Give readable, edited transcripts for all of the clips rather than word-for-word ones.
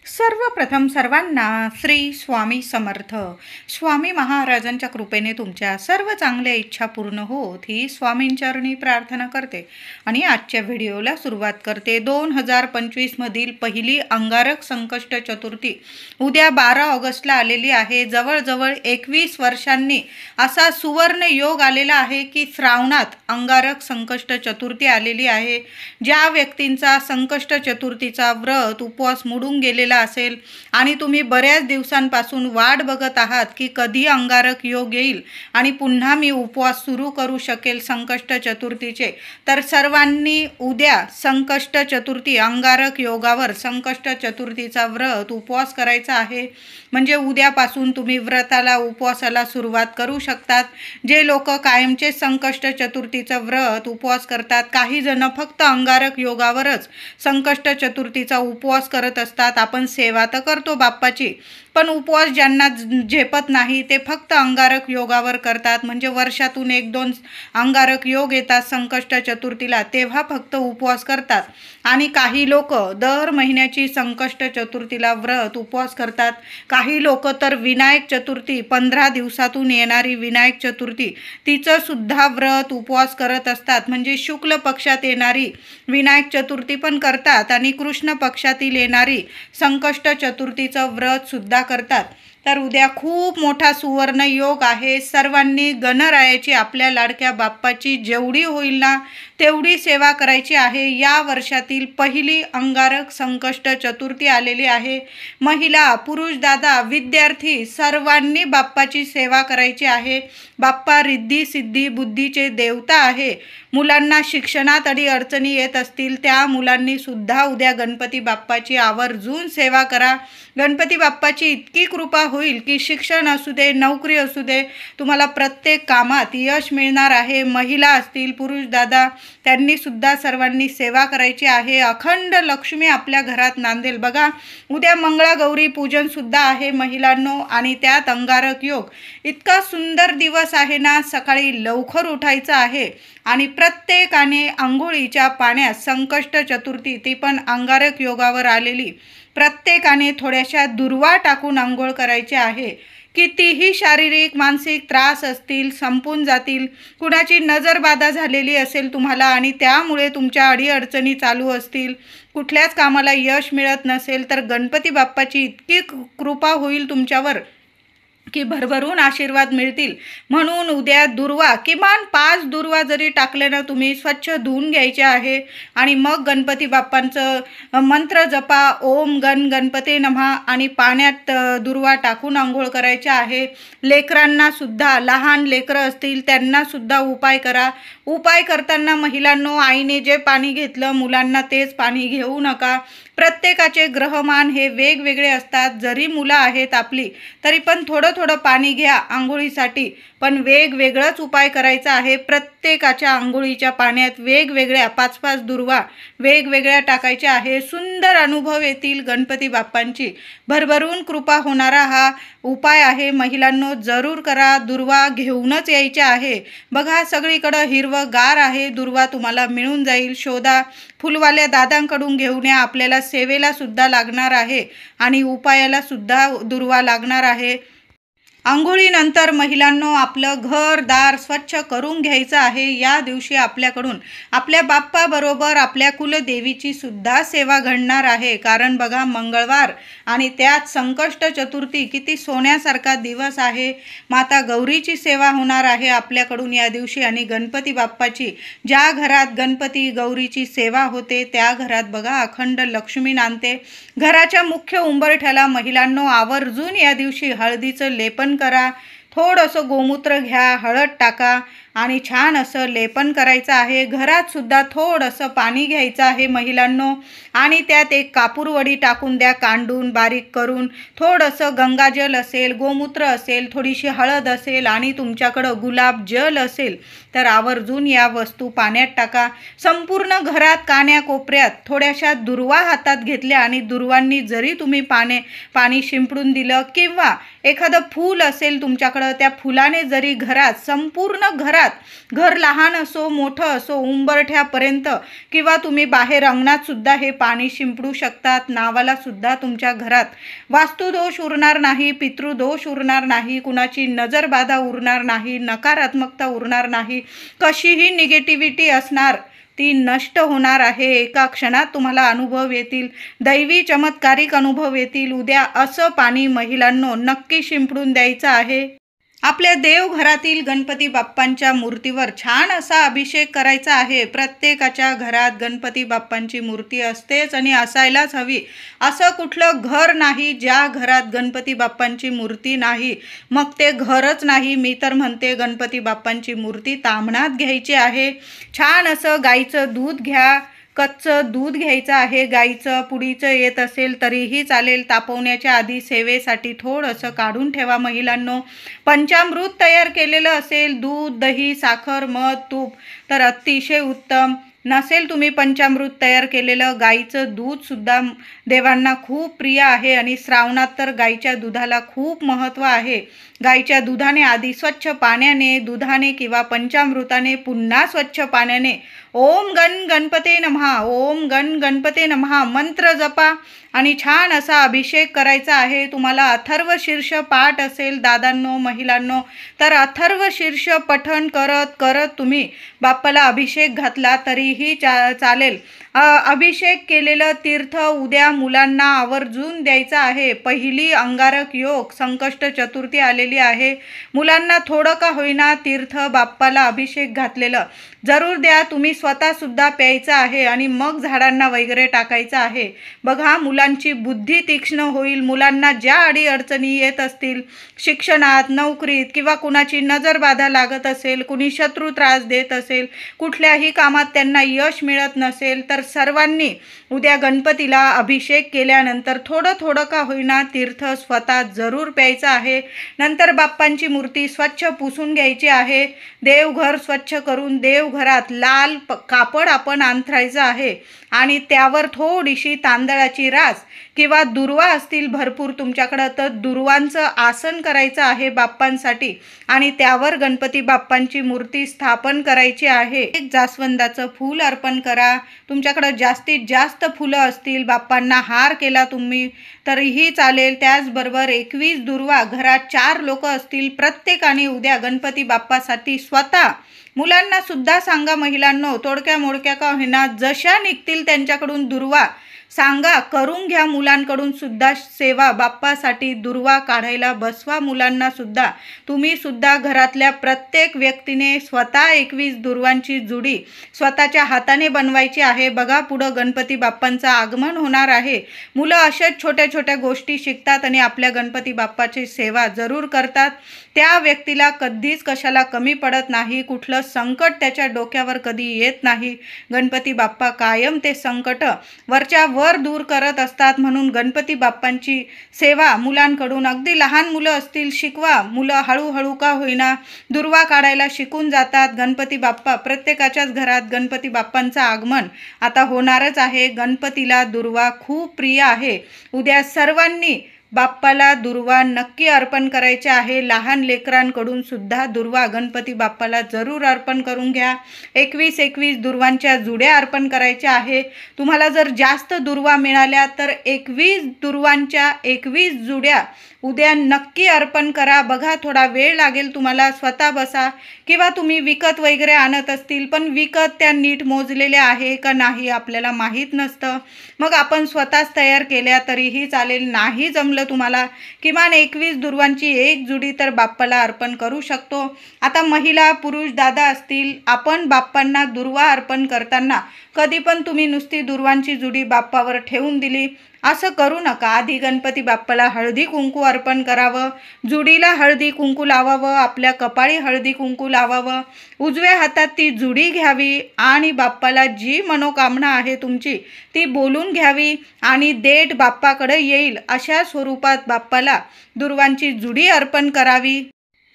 सर्वप्रथम सर्वांना श्री स्वामी समर्थ. स्वामी महाराजांच्या कृपेने तुमच्या सर्व चांगल्या इच्छा पूर्ण होत ही स्वामींचरणी प्रार्थना करते आणि आजच्या व्हिडिओला सुरुवात करते. 2025 मधील पहिली अंगारक संकष्ट चतुर्थी उद्या 12 ऑगस्टला आलेली आहे. जवळजवळ 21 वर्षांनी असा सुवर्ण योग आलेला आहे की श्रावणात अंगारक संकष्ट चतुर्थी आलेली आहे. ज्या व्यक्तींचा संकष्ट चतुर्थीचा व्रत उपवास मोडून गेलेला असेल आणि तुम्ही बऱ्याच दिवसांपासून वाट बघत आहात की कधी अंगारक योग येईल आणि पुन्हा मी उपवास सुरू करू शकेल संकष्ट चतुर्थीचे, तर सर्वांनी उद्या संकष्ट चतुर्थी अंगारक योगावर संकष्ट चतुर्थीचा व्रत उपवास करायचा आहे. म्हणजे उद्यापासून तुम्ही व्रताला उपवासाला सुरुवात करू शकतात. जे लोक कायमचे संकष्ट चतुर्थीचं व्रत उपवास करतात, काही जण फक्त अंगारक योगावरच संकष्ट चतुर्थीचा उपवास करत असतात. आपण सेवा तर करतो बाप्पाची, पण उपवास ज्यांना झेपत नाही ते फक्त अंगारक योगावर करतात. म्हणजे वर्षातून 1-2 अंगारक योग येतात संकष्ट चतुर्थीला, तेव्हा फक्त उपवास करतात. आणि काही लोक दर महिन्याची संकष्ट चतुर्थीला व्रत उपवास करतात. काही लोक तर विनायक चतुर्थी 15 दिवसातून येणारी विनायक चतुर्थी तिचं सुद्धा व्रत उपवास करत असतात. म्हणजे शुक्ल पक्षात येणारी विनायक चतुर्थी पण करतात आणि कृष्ण पक्षातील येणारी संकष्ट चतुर्थीचं व्रत सुद्धा करतात. तर उद्या खूप मोठा सुवर्ण योग आहे. सर्वांनी गणरायाची आपल्या लाडक्या बाप्पाची जेवढी होईल ना तेवढी सेवा करायची आहे. या वर्षातील पहिली अंगारक संकष्ट चतुर्थी आलेली आहे. महिला, पुरुष, दादा, विद्यार्थी सर्वांनी बाप्पाची सेवा करायची आहे. बाप्पा रिद्धी सिद्धी बुद्धीचे देवता आहे. मुलांना शिक्षणात अडचणी येत असतील त्या मुलांनी सुद्धा उद्या गणपती बाप्पाची आवर्जून सेवा करा. गणपती बाप्पाची इतकी कृपा होईल की शिक्षण असू दे, नोकरी असू दे, तुम्हाला प्रत्येक कामात यश मिळणार आहे. महिला असतील, पुरुष दादा, त्यांनी सुद्धा सर्वांनी सेवा करायची आहे. अखंड लक्ष्मी आपल्या घरात नांदेल. बघा, उद्या मंगळागौरी पूजन सुद्धा आहे महिलांनो, आणि त्यात अंगारक योग. इतका सुंदर दिवस आहे ना. सकाळी लवकर उठायचं आहे आणि प्रत्येकाने आंघोळीच्या पाण्यात संकष्ट चतुर्थी ती पण अंगारक योगावर आलेली, प्रत्येकाने थोड्याशा दुर्वा टाकून आंघोळ करायची आहे. कितीही शारीरिक मानसिक त्रास असतील संपून जातील. कुणाची नजरबाधा झालेली असेल तुम्हाला आणि त्यामुळे तुमच्या अडीअडचणी चालू असतील, कुठल्याच कामाला यश मिळत नसेल, तर गणपती बाप्पाची इतकी कृपा होईल तुमच्यावर की भरभरून आशीर्वाद मिळतील. म्हणून उद्या दुर्वा किमान 5 दुर्वा जरी टाकले ना तुम्ही, स्वच्छ धुवून घ्यायचे आहे आणि मग गणपती बाप्पांचं मंत्र जपा, ओम गण गणपते नमः, आणि पाण्यात दुर्वा टाकून आंघोळ करायचे आहे. लेकरांना सुद्धा, लहान लेकरं असतील त्यांना सुद्धा उपाय करा. उपाय करताना महिलांनो, आईने जे पाणी घेतलं मुलांना तेच पाणी घेऊ नका. प्रत्येकाचे ग्रहमान हे वेगवेगळे असतात. जरी मुलं आहेत आपली तरी पण थोडं थोडं पाणी घ्या आंघोळीसाठी, पण वेगवेगळाच उपाय करायचा आहे. प्रत्येकाच्या आंघोळीच्या पाण्यात वेगवेगळ्या 5-5 दुर्वा वेगवेगळ्या टाकायच्या आहे. सुंदर अनुभव येतील. गणपती बाप्पांची भरभरून कृपा होणारा हा उपाय आहे. महिलांनो, जरूर करा. दुर्वा घेऊनच यायच्या आहे. बघा, सगळीकडं हिरवंगार आहे. दुर्वा तुम्हाला मिळून जाईल. शोधा, फुलवाल्या दादांकडून घेऊन या. आपल्याला सेवेला सुद्धा लागणार आहे आणि उपायाला सुद्धा दुर्वा लागणार आहे. आंघोळीनंतर महिलांनो, आपलं घरदार स्वच्छ करून घ्यायचं आहे. या दिवशी आपल्याकडून आपल्या बाप्पाबरोबर आपल्या कुलदेवीची सुद्धा सेवा घडणार आहे. कारण बघा, मंगळवार आणि त्यात संकष्ट चतुर्थी, किती सोन्यासारखा दिवस आहे. माता गौरीची सेवा होणार आहे आपल्याकडून या दिवशी. आणि गणपती बाप्पाची, ज्या घरात गणपती गौरीची सेवा होते त्या घरात बघा अखंड लक्ष्मी नांदते. घराच्या मुख्य उंबरठ्याला महिलांनो आवर्जून या दिवशी हळदीचं लेपन करा. थोडंसं गोमूत्र घ्या, हळद टाका आणि छान असं लेपन करायचं आहे. घरात सुद्धा थोडंसं पाणी घ्यायचं आहे महिलांनो, आणि त्यात एक कापूरवडी टाकून द्या, कांडून बारीक करून. थोडंसं गंगाजल असेल, गोमूत्र असेल, थोडीशी हळद असेल आणि तुमच्याकडं गुलाब जल असेल तर आवर्जून या वस्तू पाण्यात टाका. संपूर्ण घरात कान्याकोपऱ्यात थोड्याशा दुर्वा हातात घेतल्या आणि दुर्वांनी जरी तुम्ही पाणी शिंपडून दिलं किंवा एखादं फूल असेल तुमच्याकडं, त्या फुलाने जरी घरात, संपूर्ण घरात घरात घर लहान असो मोठं असो उंबरठ्यापर्यंत किंवा तुम्ही बाहेर अंगणात सुद्धा हे पाणी शिंपडू शकतात। नावाला सुद्धा तुमच्या घरात वास्तुदोष उरणार नाही, पितृदोष उरणार नाही, कुणाची नजरबाधा उरणार नाही, नकारात्मकता उरणार नाही, कशीही निगेटिव्हिटी असणार ती नष्ट होणार आहे। एका क्षणात तुम्हाला अनुभव येतील, दैवी चमत्कारिक अनुभव येतील। उद्या असं पाणी महिलांनो नक्की शिंपडून द्यायचं आहे। आपल्या देवघरातील गणपती बाप्पांच्या मूर्तीवर छान असा अभिषेक करायचा आहे। प्रत्येकाच्या घरात गणपती बाप्पांची मूर्ती असतेच आणि असायलाच हवी। असं कुठलं घर नाही ज्या घरात गणपती बाप्पांची मूर्ती नाही, मग ते घरच नाही। मी तर म्हणते गणपती बाप्पांची मूर्ती ताम्हणात घ्यायची आहे। छान असं गाईचं दूध घ्या, कच्चं दूध घ्यायचं आहे। गाईचं पुडीचं येत असेल तरीही चालेल। तापवण्याच्या आधी सेवेसाठी थोडंसं काढून ठेवा महिलांनो। पंचामृत तयार केलेलं असेल, दूध, दही, साखर, मध, तूप तर अतिशय उत्तम। नसेल तुम्ही पंचामृत तयार केलेलं, गाईचं दूधसुद्धा देवांना खूप प्रिय आहे आणि श्रावणात तर गाईच्या दुधाला खूप महत्त्व आहे। गाईच्या दुधाने आधी स्वच्छ पाण्याने, दुधाने किंवा पंचामृताने, पुन्हा स्वच्छ पाण्याने ओम गण गणपते नमः, ओम गण गणपते नमः मंत्र जपा आणि छान असा अभिषेक करायचा आहे। तुम्हाला अथर्व शीर्ष पाठ असेल दादांनो, महिलांनो, तर अथर्व शीर्ष पठण करत करत तुम्ही बाप्पाला अभिषेक घातला तरीही चालेल। अभिषेक केलेलं तीर्थ उद्या मुलांना आवर्जून द्यायचं आहे। पहिली अंगारक योग संकष्ट चतुर्थी आलेली आहे। मुलांना थोडं का होईना तीर्थ बाप्पाला अभिषेक घातलेलं जरूर द्या। तुम्ही स्वतःसुद्धा प्यायचं आहे आणि मग झाडांना वगैरे टाकायचं आहे। बघा मुलांची बुद्धी तीक्ष्ण होईल। मुलांना ज्या अडीअडचणी येत असतील शिक्षणात, नोकरीत किंवा कुणाची नजरबाधा लागत असेल, कुणी शत्रू त्रास देत असेल, कुठल्याही कामात त्यांना यश मिळत नसेल, तर सर्वांनी उद्या गणपतीला अभिषेक केल्यानंतर थोडं थोडं का होईना तीर्थ स्वतः जरूर प्यायचं आहे। नंतर बाप्पांची मूर्ती स्वच्छ पुसून घ्यायची आहे। देवघर स्वच्छ करून देवघरात लाल कापड आपण अंथरायचं आहे आणि त्यावर थोडीशी तांदळाची रास किंवा दुर्वा असतील भरपूर तुमच्याकडं तर दुर्वांचं आसन करायचं आहे बाप्पांसाठी आणि त्यावर गणपती बाप्पांची मूर्ती स्थापन करायची आहे। एक जास्वंदाचं फूल अर्पण करा। तुमच्याकडं जास्तीत जास्त फुलं असतील, बाप्पांना हार केला तुम्ही तरीही चालेल। त्याचबरोबर 21 दुर्वा, घरात 4 लोक असतील प्रत्येकाने उद्या गणपती बाप्पासाठी स्वतः मुलांना सुद्धा सांगा महिलांनो, तोडक्या मोडक्या का होईना जशा निघतील त्यांच्याकडून दुर्वा सांगा, करून घ्या। मुलांकडून सुद्धा सेवा बाप्पासाठी दुर्वा काढायला बसवा मुलांना सुद्धा। तुम्ही सुद्धा घरातल्या प्रत्येक व्यक्तीने स्वतः 21 दुर्वांची जुडी स्वतःच्या हाताने बनवायची आहे। बघा पुढं गणपती बाप्पांचं आगमन होणार आहे। मुलं अशाच छोट्या छोट्या गोष्टी शिकतात आणि आपल्या गणपती बाप्पाची सेवा जरूर करतात। त्या व्यक्तीला कधीच कशाला कमी पडत नाही, कुठलं संकट त्याच्या डोक्यावर कधी येत नाही। गणपती बाप्पा कायम ते संकट वरच्या वर दूर करत असतात। म्हणून गणपती बाप्पांची सेवा मुलांकडून, अगदी लहान मुलं असतील शिकवा। मुलं हळूहळू का होईना दुर्वा काढायला शिकून जातात। गणपती बाप्पा प्रत्येकाच्याच घरात गणपती बाप्पांचं आगमन आता होणारच आहे। गणपतीला दुर्वा खूप प्रिय आहे। उद्या सर्वांनी बाप्पाला दुर्वा नक्की अर्पण करायचे आहे। लहान लेकरांकडून सुद्धा दुर्वा गणपती बाप्पाला जरूर अर्पण करून घ्या। 21 दुर्वांच्या जुड्या अर्पण करायच्या आहे। तुम्हाला जर जास्त दुर्वा मिळाल्या तर 21 दुर्वांच्या 21 जुड्या उद्या नक्की अर्पण करा। बघा थोडा वेळ लागेल तुम्हाला, स्वतः बसा किंवा तुम्ही विकत वगैरे आणत असतील पण विकत त्या नीट मोजलेल्या आहे का नाही आपल्याला माहीत नसतं, मग आपण स्वतःच तयार केल्या तरीही चालेल। नाही जमलं तुम्हाला किमान 21 दुर्वांची एक जुडी तर बाप्पाला अर्पण करू शकतो। आता महिला पुरुष दादा असतील, आपण बाप्पांना दुर्वा अर्पण करताना कधी पण तुम्ही नुसती दुर्वांची जुडी बाप्पावर ठेवून दिली असं करू नका। आधी गणपती बाप्पाला हळदी कुंकू अर्पण करावं, जुडीला हळदी कुंकू लावावं, आपल्या कपाळी हळदी कुंकू लावावं, उजव्या हातात ती जुडी घ्यावी आणि बाप्पाला जी मनोकामना आहे तुमची ती बोलून घ्यावी आणि देठ बाप्पाकडे येईल अशा स्वरूपात बाप्पाला दुर्वांची जुडी अर्पण करावी।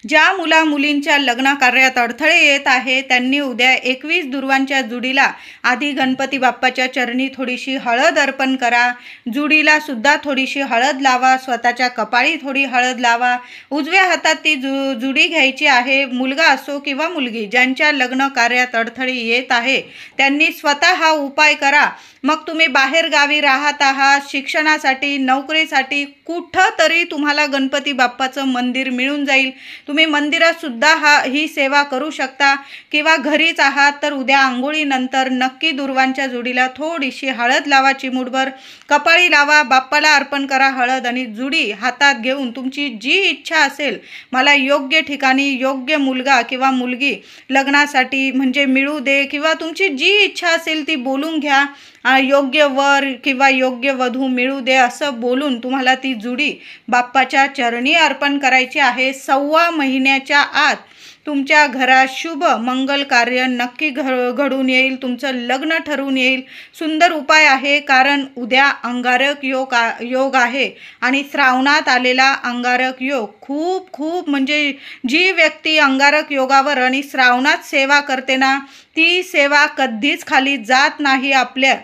ज्या मुला मुलींच्या लग्न कार्यात अडथळे येत आहे त्यांनी उद्या 21 दुर्वांच्या जुडीला आधी गणपती बाप्पाच्या चरणी थोडीशी हळद अर्पण करा. जुडीला सुद्धा थोडीशी हळद लावा. स्वतःच्या कपाळी थोडी हळद लावा. उजव्या हातात ती जुडी घ्यायची आहे. मुलगा असो किंवा मुलगी, ज्यांच्या लग्न कार्यात अडथळे येत आहे त्यांनी स्वतः हा उपाय करा. मग तुम्ही बाहेर गावी राहत आहात, शिक्षणासाठी, नोकरीसाठी, कुठं तरी तुम्हाला गणपती बाप्पाचं मंदिर मिळून जाईल. तुम्ही मंदिरात सुद्धा ही सेवा करू शकता किंवा घरीच आहात तर उद्या आंघोळीनंतर नक्की दुर्वांच्या जुडीला थोडीशी हळद लावा. चिमूटभर कपाळी लावा. बाप्पाला अर्पण करा हळद आणि जुडी हातात घेऊन तुमची जी इच्छा असेल, मला योग्य ठिकाणी योग्य मुलगा किंवा मुलगी लग्नासाठी म्हणजे मिळू दे, किंवा तुमची जी इच्छा असेल ती बोलून घ्या. योग्य वर किंवा योग्य वधू मिळू दे असं बोलून तुम्हाला ती जुडी बाप्पाच्या चरणी अर्पण करायची आहे. 1.25 महिन्याच्या आत तुमच्या घरात शुभ मंगल कार्य नक्की घडून येईल. तुमचं लग्न ठरून येईल. सुंदर उपाय आहे, कारण उद्या अंगारक योग आहे आणि श्रावणात आलेला अंगारक योग खूप खूप म्हणजे जी व्यक्ती अंगारक योगावर आणि श्रावणात सेवा करते ना, ती सेवा कधीच खाली जात नाही. आपल्या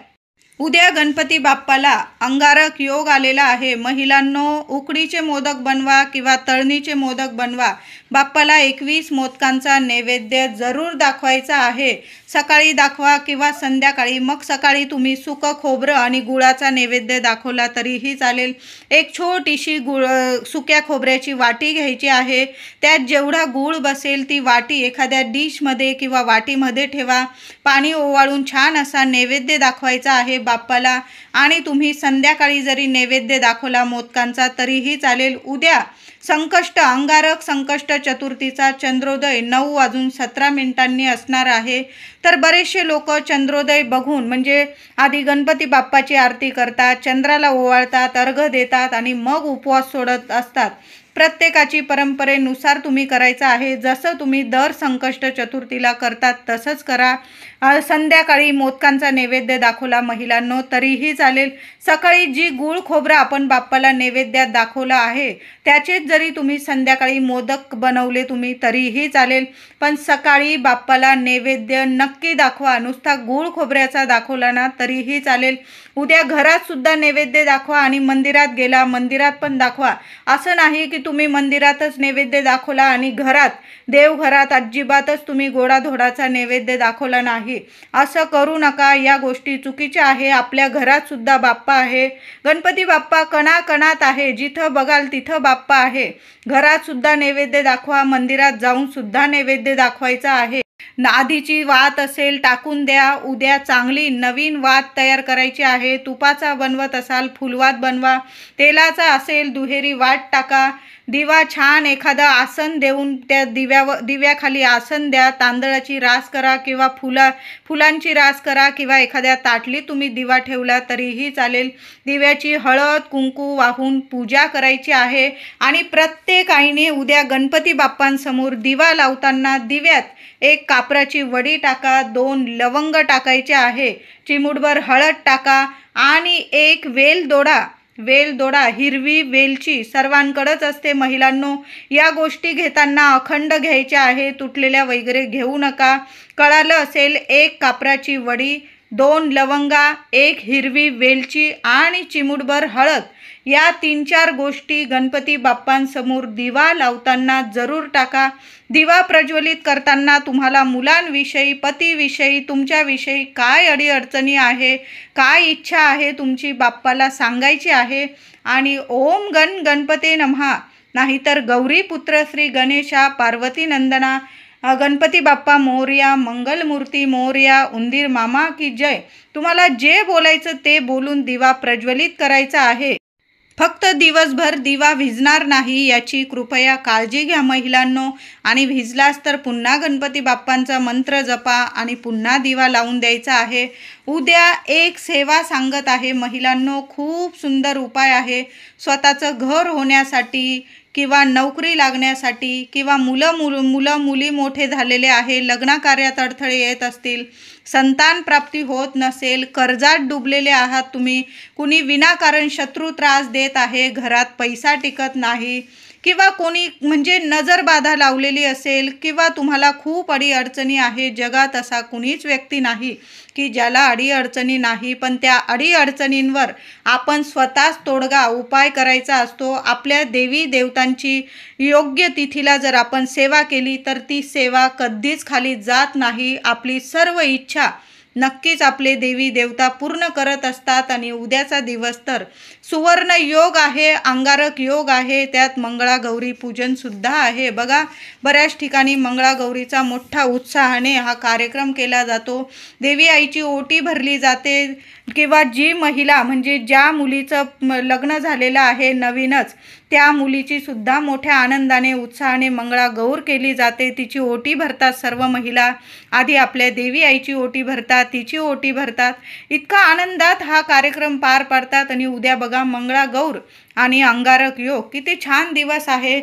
उद्या गणपती बाप्पाला अंगारक योग आलेला आहे. महिलांनो, उकडीचे मोदक बनवा किंवा तळणीचे मोदक बनवा. बाप्पाला 21 मोदकांचा नैवेद्य जरूर दाखवायचा आहे. सकाळी दाखवा किंवा संध्याकाळी. मग सकाळी तुम्ही सुकं खोबरं आणि गुळाचा नैवेद्य दाखवला तरीही चालेल. एक छोटीशी सुक्या खोबऱ्याची वाटी घ्यायची आहे. त्यात जेवढा गूळ बसेल ती वाटी एखाद्या डिशमध्ये किंवा वाटीमध्ये ठेवा. पाणी ओवाळून छान असा नैवेद्य दाखवायचा आहे बाप्पाला. आणि तुम्ही संध्याकाळी जरी नैवेद्य दाखवला मोदकांचा तरीही चालेल. उद्या अंगारक संकष्ट चतुर्थीचा चंद्रोदय 9:17 असणार आहे. तर बरेचसे लोक चंद्रोदय बघून म्हणजे आधी गणपती बाप्पाची आरती करतात, चंद्राला ओवाळतात, अर्घ्य देतात आणि मग उपवास सोडत असतात. प्रत्येकाची परंपरेनुसार तुम्ही करायचं आहे. जसं तुम्ही दर संकष्ट चतुर्थीला करतात तसंच करा. संध्याकाळी मोदकांचा नैवेद्य दाखवला महिलांनो तरीही चालेल. सकाळी जी गूळ खोबरं आपण बाप्पाला नैवेद्यात दाखवलं आहे त्याचेच जरी तुम्ही संध्याकाळी मोदक बनवले तुम्ही तरीही चालेल. पण सकाळी बाप्पाला नैवेद्य नक्की दाखवा. नुसता गूळ खोबऱ्याचा दाखवला ना तरीही चालेल. उद्या घरात सुद्धा नैवेद्य दाखवा आणि मंदिरात गेला मंदिरात पण दाखवा. असं नाही की तुम्ही मंदिरातच नैवेद्य दाखवला आणि देवघरात अजिबातच तुम्ही गोडाधोडाचा नैवेद्य दाखवला नाही. असं करू नका. या गोष्टी चुकीच्या आहे. आपल्या घरात सुद्धा बाप्पा आहे. गणपती बाप्पा कणाकणात आहे. जिथं बघाल तिथं बाप्पा आहे. घरात सुद्धा नैवेद्य दाखवा. मंदिरात जाऊन सुद्धा नैवेद्य दाखवायचा आहे. आधीची वात असेल टाकून द्या. उद्या चांगली नवीन वात तयार करायची आहे. तुपाचा बनवत असाल फुलवात बनवा. तेलाचा असेल दुहेरी वात टाका. दिवा छान एखादं आसन देऊन त्या दिव्याखाली आसन द्या. तांदळाची रास करा किंवा फुलांची रास करा किंवा एखाद्या ताटलीत तुम्ही दिवा ठेवला तरीही चालेल. दिव्याची हळद कुंकू वाहून पूजा करायची आहे. आणि प्रत्येक आईने उद्या गणपती बाप्पांसमोर दिवा लावताना दिव्यात एक कापराची वडी टाका. 2 लवंग टाकायचे आहे. चिमूटभर हळद टाका आणि एक वेलदोडा हिरवी वेलची सर्वांकडेच असते महिलांनो. या गोष्टी घेताना अखंड घ्यायच्या आहे. तुटलेल्या वगैरे घेऊ नका. कळालं असेल. 1 कापराची वडी, 2 लवंगा, 1 हिरवी वेलची आणि चिमूटभर हळद, या 3-4 गोष्टी गणपती बाप्पांसमोर दिवा लावताना जरूर टाका. दिवा प्रज्वलित करताना तुम्हाला मुलांविषयी, पतीविषयी, तुमच्याविषयी काय अडीअडचणी आहे, काय इच्छा आहे तुमची बाप्पाला सांगायची आहे. आणि ओम गणपते नमः, नाहीतर गौरी पुत्र श्री गणेशा पार्वती नंदना, गणपती बाप्पा मोरया, मंगलमूर्ती मोरया, उंदीर मामा की जय. तुम्हाला जे बोलायचं ते बोलून दिवा प्रज्वलित करायचा आहे. फक्त दिवसभर दिवा विझणार नाही याची कृपया काळजी घ्या महिलांनो. आणि विझलाच तर पुन्हा गणपती बाप्पांचा मंत्र जपा आणि पुन्हा दिवा लावून द्यायचा आहे. उद्या एक सेवा सांगत आहे महिलांनो. खूप सुंदर उपाय आहे. स्वतःचं घर होण्यासाठी किंवा नोकरी लागण्यासाठी किंवा मुलं मुली मोठे झालेले आहे, लग्नकार्यात अडथळे येत असतील, संतान प्राप्ती होत नसेल, कर्जात डुबलेले आहात तुम्ही, कुणी विनाकारण शत्रू त्रास देत आहे, घरात पैसा टिकत नाही, किंवा कोणी म्हणजे नजर बाधा लावलेली असेल किंवा तुम्हाला खूप अडीअडचणी आहे, जगात असा कुणीच व्यक्ती नाही की ज्याला अडीअडचणी नाही, पण त्या अडीअडचणींवर आपण स्वतःच तोडगा उपाय करायचा असतो. आपल्या देवी देवतांची योग्य तिथीला जर आपण सेवा केली तर ती सेवा कधीच खाली जात नाही. आपली सर्व इच्छा नक्कीच आपले देवी देवता पूर्ण करत असतात. आणि उद्याचा दिवस तर सुवर्ण योग आहे, अंगारक योग आहे, त्यात मंगळागौरी पूजन सुद्धा आहे. बघा, बऱ्याच ठिकाणी मंगळागौरीचा मोठा उत्साहाने हा कार्यक्रम केला जातो. देवी आईची ओटी भरली जाते किंवा जी महिला म्हणजे ज्या मुलीचं लग्न झालेलं आहे नवीनच, त्या मुलीची सुद्धा मोठ्या आनंदाने उत्साहाने मंगळागौर केली जाते. तिची ओटी भरतात सर्व महिला. आधी आपल्या देवी आईची ओटी भरतात, तिची ओटी भरतात. इतका आनंदात हा कार्यक्रम पार पाडतात. आणि उद्या बघा मंगळागौर आणि अंगारक योग, किती छान दिवस आहे.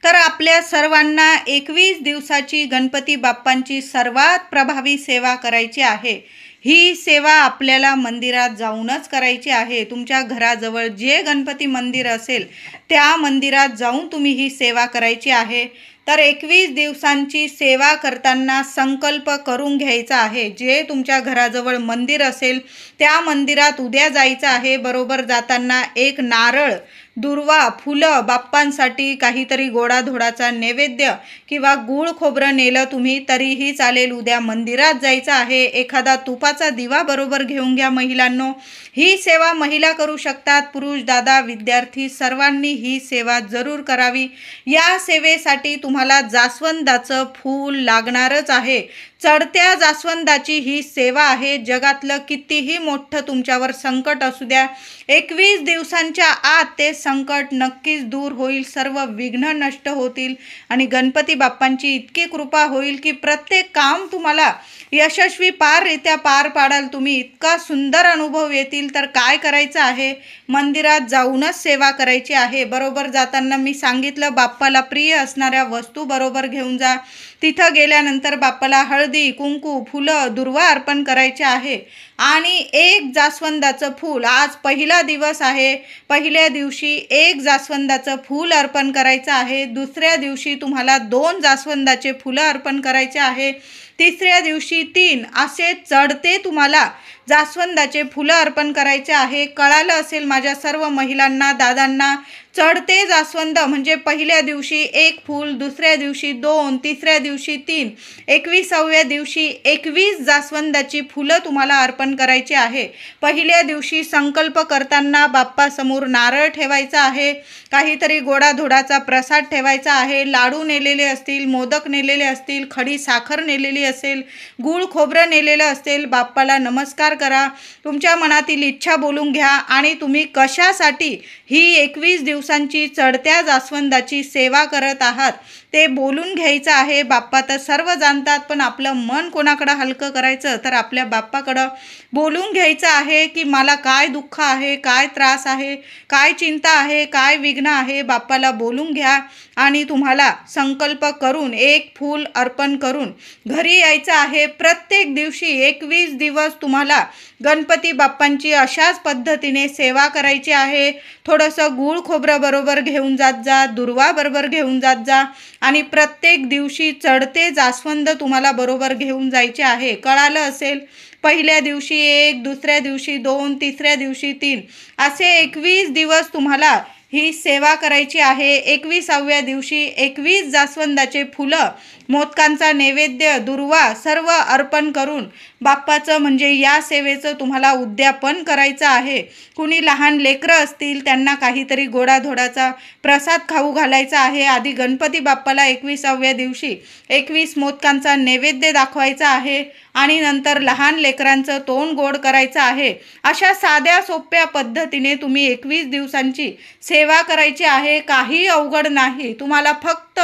तर आपल्या सर्वांना 21 दिवसाची गणपती बाप्पांची सर्वात प्रभावी सेवा करायची आहे. ही सेवा आपल्याला मंदिरात जाऊनच करायची आहे. तुमच्या घराजवळ जे गणपती मंदिर असेल त्या मंदिरात जाऊन तुम्ही ही सेवा करायची आहे. तर 21 दिवसांची सेवा करताना संकल्प करून घ्यायचा आहे. जे तुमच्या घराजवळ मंदिर असेल त्या मंदिरात उद्या जायचं आहे. बरोबर जाताना एक नारळ, दुर्वा, फुलं, बाप्पांसाठी काहीतरी गोडाधोडाचा नैवेद्य किंवा गूळ खोबरं नेलं तुम्ही तरीही चालेल. उद्या मंदिरात जायचं आहे. एखादा तुपाचा दिवा बरोबर घेऊन घ्या महिलांनो. ही सेवा महिला करू शकतात, पुरुष, दादा, विद्यार्थी सर्वांनी ही सेवा जरूर करावी. या सेवेसाठी तुम्हाला जास्वंदाचं फूल लागणारच आहे. चढत्या जास्वंदाची ही सेवा आहे. जगातलं कितीही मोठं तुमच्यावर संकट असू द्या, 21 दिवसांच्या आत ते संकट नक्कीच दूर होईल. सर्व विघ्न नष्ट होतील आणि गणपती बाप्पांची इतकी कृपा होईल की प्रत्येक काम तुम्हाला यशस्वी पाररित्या पार पाडाल तुम्ही. इतका सुंदर अनुभव येतील. तर काय करायचं आहे, मंदिरात जाऊनच सेवा करायची आहे. बरोबर जाताना मी सांगितलं बाप्पाला प्रिय असणाऱ्या वस्तू बरोबर घेऊन जा. तिथं गेल्यानंतर बाप्पाला हळदी, कुंकू, फुलं, दुर्वा अर्पण करायचे आहे. आणि एक जास्वंदाचं फूल, आज पहिला दिवस आहे, पहिल्या दिवशी एक जास्वंदाचं फूल अर्पण करायचं आहे. दुसऱ्या दिवशी तुम्हाला 2 जास्वंदाचे फुलं अर्पण करायचे आहे. तिसऱ्या दिवशी 3 असे चढते तुम्हाला जास्वंदाचे फुलं अर्पण करायचे आहे. कळालं असेल माझ्या सर्व महिलांना, दादांना. चढते जास्वंद म्हणजे पहिल्या दिवशी 1 फूल, दुसऱ्या दिवशी 2, तिसऱ्या दिवशी 3, 21व्या दिवशी 21 जास्वंदाची फुलं तुम्हाला अर्पण करायची आहे. पहिल्या दिवशी संकल्प करताना बाप्पासमोर नारळ ठेवायचा आहे, काहीतरी गोडाधोडाचा प्रसाद ठेवायचा आहे. लाडू नेलेले असतील, मोदक नेलेले असतील, खडी साखर नेलेली असेल, गूळ खोबरं नेलेलं असेल. बाप्पाला नमस्कार करा, तुमच्या मनातील इच्छा बोलून घ्या आणि तुम्ही कशासाठी ही 21 दिवसांची चढत्या जास्वंदाची सेवा करत आहात ते बोलून घ्यायचं आहे. बाप्पा तर सर्व जाणतात, पण आपलं मन कोणाकडं हलकं करायचं, तर आपल्या बाप्पाकडं बोलून घ्यायचं आहे की मला काय दुःख आहे, काय त्रास आहे, काय चिंता आहे, काय विघ्न आहे. बाप्पाला बोलून घ्या आणि तुम्हाला संकल्प करून 1 फूल अर्पण करून घरी यायचं आहे. प्रत्येक दिवशी 21 दिवस तुम्हाला गणपती बाप्पांची अशाच पद्धतीने सेवा करायची आहे. थोडंसं गूळ खोबरं बरोबर घेऊन जात जा, दुर्वा बरोबर घेऊन जात जा आणि प्रत्येक दिवशी चढते जास्वंद तुम्हाला बरोबर घेऊन जायचे आहे. कळालं असेल, पहिल्या दिवशी 1, दुसऱ्या दिवशी 2, तिसऱ्या दिवशी 3 असे 21 दिवस तुम्हाला ही सेवा करायची आहे. 21व्या दिवशी 21 जास्वंदाचे फुलं, मोदकांचा नैवेद्य, दुर्वा सर्व अर्पण करून बाप्पाचं म्हणजे या सेवेचं तुम्हाला उद्यापन करायचं आहे. कुणी लहान लेकरं असतील त्यांना काहीतरी गोडाधोडाचा प्रसाद खाऊ घालायचा आहे. आधी गणपती बाप्पाला 21व्या दिवशी 21 मोदकांचा नैवेद्य दाखवायचा आहे आणि नंतर लहान लेकरांचं तोंड गोड करायचं आहे. अशा साध्या सोप्या पद्धतीने तुम्ही 21 दिवसांची सेवा करायची आहे. काही अवघड नाही. तुम्हाला फक्त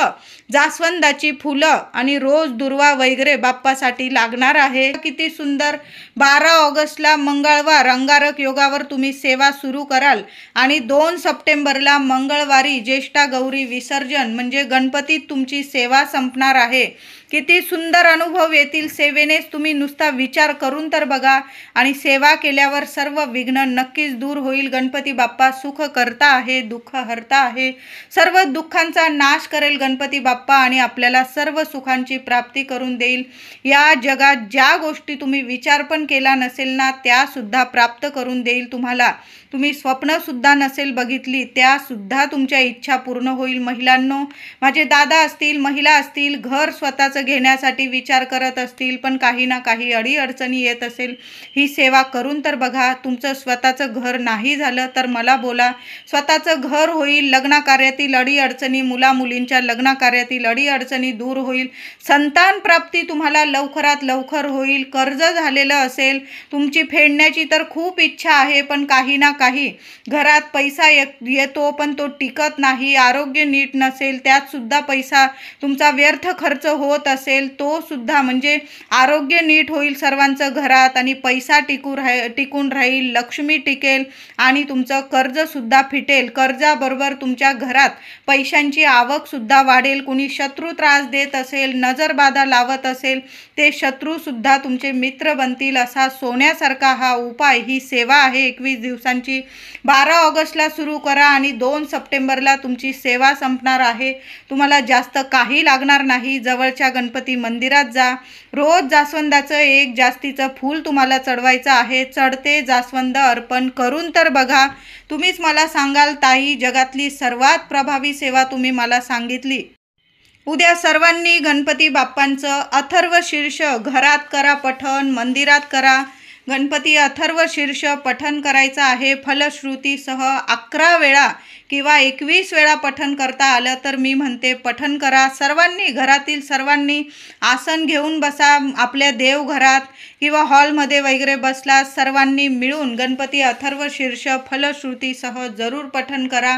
जास्वंदाची फुलं आणि रोज दुर्वा वगैरे बाप्पासाठी लागणार आहे। किती सुंदर! 12 ऑगस्टला मंगळवार अंगारक योगावर तुम्ही सेवा सुरू कराल आणि 2 सप्टेंबरला मंगळवारी ज्येष्ठा गौरी विसर्जन म्हणजे गणपतीत तुमची सेवा संपणार आहे। किती सुंदर अनुभव येतील सेवेनेच। तुम्ही नुसता विचार करून तर बघा आणि सेवा केल्यावर सर्व विघ्न नक्कीच दूर होईल। गणपती बाप्पा सुख करता आहे, दुःख हरता आहे, सर्व दुःखांचा नाश करेल गणपती बाप्पा आणि आपल्याला सर्व सुखांची प्राप्ती करून देईल। या जगात ज्या गोष्टी तुम्ही विचार पण केला नसेल ना त्या सुद्धा प्राप्त करून देईल तुम्हाला। तुम्ही स्वप्न सुद्धा नसेल बघितली त्या सुद्धा तुमच्या इच्छा पूर्ण होईल। महिलांनो, माझे दादा असतील, महिला असतील, घर स्वतःचं घेण्यासाठी विचार करत असतील पण काही ना काही अडीअडचणी येत असेल, ही सेवा करून तर बघा। तुमचं स्वतःचं घर नाही झालं तर मला बोला, स्वतःचं घर होईल। लग्नाकार्यातील अडीअडचणी, मुलामुलींच्या लग्नाकार्यातील अडीअडचणी दूर होईल। संतान प्राप्ती तुम्हाला लवकरात लवकर होईल। कर्ज झालेलं असेल तुमची फेडण्याची तर खूप इच्छा आहे पण काही ना काही घरात पैसा येतो पण तो टिकत नाही। आरोग्य नीट नसेल त्यात सुद्धा पैसा तुमचा व्यर्थ खर्च होत असेल तो सुद्धा म्हणजे आरोग्य नीट होईल सर्वांचं घरात आणि पैसा टिकून राहील, लक्ष्मी टिकेल आणि तुमचं कर्ज सुद्धा फिटेल। कर्जाबरोबर तुमच्या घरात पैशांची आवक सुद्धा वाढेल। कुणी शत्रू त्रास देत असेल, नजरबाधा लावत असेल ते शत्रू सुद्धा तुमचे मित्र बनतील। असा सोन्यासारखा हा उपाय, ही सेवा आहे 21 दिवसांची। 12 ऑगस्टला सुरू करा आणि 2 सप्टेंबरला तुमची सेवा संपणार आहे। तुम्हाला जास्त काही लागणार नाही। जवळच्या गणपती मंदिरात जा, रोज जास्वंदाचं एक जास्तीचं फूल तुम्हाला चढवायचं आहे। चढते जास्वंद अर्पण करून तर बघा। तुम्हीच मला सांगाल ताई जगातली सर्वात प्रभावी सेवा तुम्ही मला सांगितली। उद्या सर्वांनी गणपती बाप्पांचं अथर्वशीर्ष घरात करा पठण, मंदिरात करा। गणपती अथर्वशीर्ष पठण करायचं आहे फलश्रुतीसह 11 वेळा किंवा 21 वेळा पठण करता आलं तर मी म्हणते पठण करा। सर्वांनी, घरातील सर्वांनी आसन घेऊन बसा। आपल्या देवघरात किंवा हॉलमध्ये वगैरे बसला, सर्वांनी मिळून गणपती अथर्वशीर्ष फलश्रुतीसह जरूर पठण करा।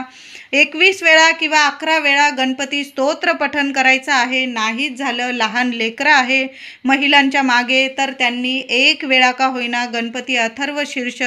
21 वेळा किंवा 11 वेळा गणपती स्तोत्र पठण करायचं आहे। नाहीच झालं, लहान लेकरं आहे महिलांच्या मागे तर त्यांनी 1 वेळा का होईना गणपती अथर्वशीर्ष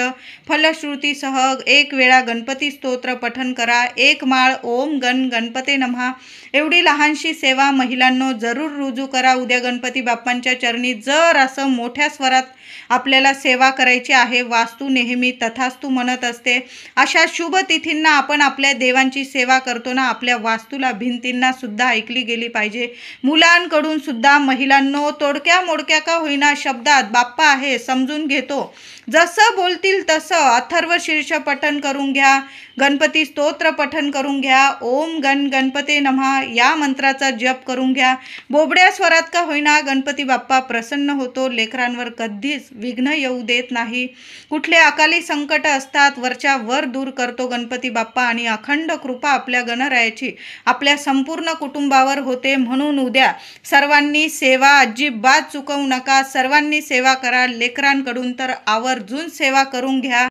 फलश्रुतीसह 1 वेळा गणपती स्तोत्र पठण करा। 1 माळ ओम गण गणपते नमः एवढी लहानशी सेवा महिलांनो जरूर रुजू करा। उद्या गणपती बाप्पांच्या चरणी जर असं मोठ्या स्वरात आपल्याला सेवा करायची आहे। वास्तू नेहमी तथास्तु म्हणत असते। अशा शुभ तिथींना आपण आपल्या देवांची सेवा करतो ना, आपल्या वास्तूला, भिंतींना सुद्धा ऐकली गेली पाहिजे। मुलांकडून सुद्धा महिलांनो तोडक्या मोडक्या का होईना शब्दात बाप्पा आहे समजून घेतो, जसं बोलतील तसं अथर्वशीर्ष पठण करून घ्या, गणपती स्तोत्र पठण करून घ्या, ओम गण गणपते नमः या मंत्राचा जप करून घ्या। बोबड्या स्वरात का होईना गणपती बाप्पा प्रसन्न होतो। लेकरांवर कधीच विघ्न येऊ देत नाही। कुठले अकाली संकट असतात वरच्या वर दूर करतो गणपती बाप्पा आणि अखंड कृपा आपल्या गणरायाची आपल्या संपूर्ण कुटुंबावर होते। म्हणून उद्या सर्वांनी सेवा अजिबात चुकवू नका। सर्वांनी सेवा करा। लेकरांकडून तर आवर्जून सेवा करून घ्या।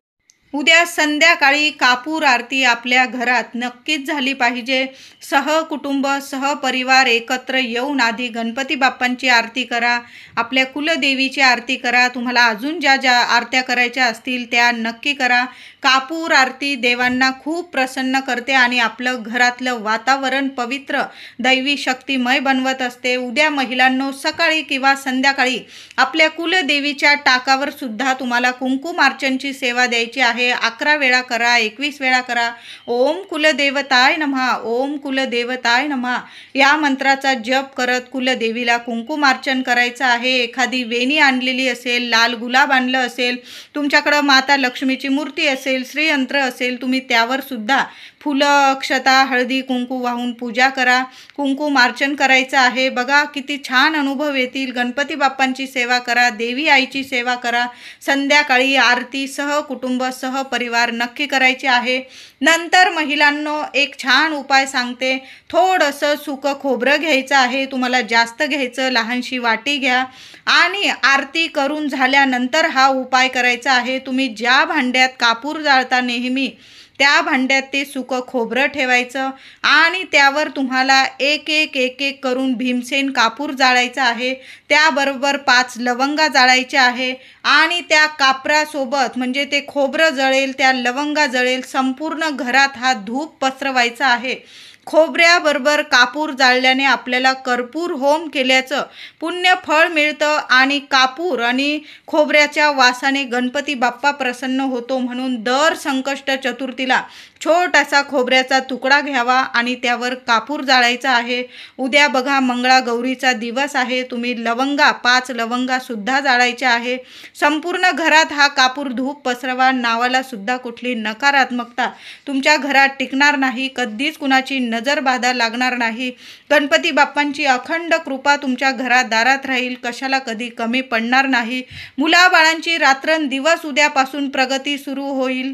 उद्या संध्याकाळी कापूर आरती आपल्या घरात नक्कीच झाली पाहिजे। सहकुटुंब सहपरिवार एकत्र येऊन आधी गणपती बाप्पांची आरती करा, आपल्या कुलदेवीची आरती करा। तुम्हाला अजून ज्या ज्या आरत्या करायच्या असतील त्या नक्की करा। कापूर आरती देवांना खूप प्रसन्न करते आणि आपलं घरातलं वातावरण पवित्र दैवी शक्तिमय बनवत असते। उद्या महिलांनो सकाळी किंवा संध्याकाळी आपल्या कुलदेवीच्या टाकावर सुद्धा तुम्हाला कुंकुमार्चनची सेवा द्यायची आहे। 11 वेळा करा, 21 वेळा करा। ओम कुलदेवताय नमः, ओम कुलदेवताय नमः या मंत्राचा जप करत कुलदेवीला कुंकुमार्चन करायचं आहे। एखादी वेणी आणलेली असेल, लाल गुलाब आणलं असेल, तुमच्याकडं माता लक्ष्मीची मूर्ती असेल, श्रीयंत्र असेल, तुम्ही त्यावर सुद्धा फुलं, अक्षता, हळदी कुंकू वाहून पूजा करा, कुंकुमार्चन करायचं आहे। बघा किती छान अनुभव येतील। गणपती बाप्पांची सेवा करा, देवी आईची सेवा करा। संध्याकाळी आरती सहकुटुंब सहपरिवार नक्की करायची आहे। नंतर महिलांनो एक छान उपाय सांगते। थोडंसं सुकं खोबरं घ्यायचं आहे, तुम्हाला जास्त घ्यायचं, लहानशी वाटी घ्या आणि आरती करून झाल्यानंतर हा उपाय करायचा आहे। तुम्ही ज्या भांड्यात कापूर जाळता नेहमी त्या भांड्यात ते सुकं खोबरं ठेवायचं आणि त्यावर तुम्हाला एक एक एक एक करून भीमसेन कापूर जाळायचा आहे. त्याबरोबर 5 लवंगा जाळायच्या आहे आणि त्या कापरासोबत म्हणजे ते खोबरं जळेल, त्या लवंगा जळेल, संपूर्ण घरात हा धूप पसरवायचा आहे. खोबऱ्याबरोबर कापूर जाळल्याने आपल्याला कर्पूर होम केल्याचं पुण्य फळ मिळतं आणि कापूर आणि खोबऱ्याच्या वासाने गणपती बाप्पा प्रसन्न होतो. म्हणून दर संकष्ट चतुर्थीला छोटासा खोबऱ्याचा तुकडा घ्यावा आणि त्यावर कापूर जाळायचा आहे. उद्या बघा मंगळागौरीचा दिवस आहे. तुम्ही लवंगा 5 लवंगासुद्धा जाळायच्या आहे. संपूर्ण घरात हा कापूर धूप पसरवा. नावाला सुद्धा कुठली नकारात्मकता तुमच्या घरात टिकणार नाही. कधीच कुणाची नजर बाधा लागणार नाही. गणपती बाप्पांची अखंड कृपा तुमच्या घरात दारात राहील. कशाला कधी कमी पडणार नाही. मुलाबाळांची रात्रंदिवस उद्यापासून प्रगती सुरू होईल.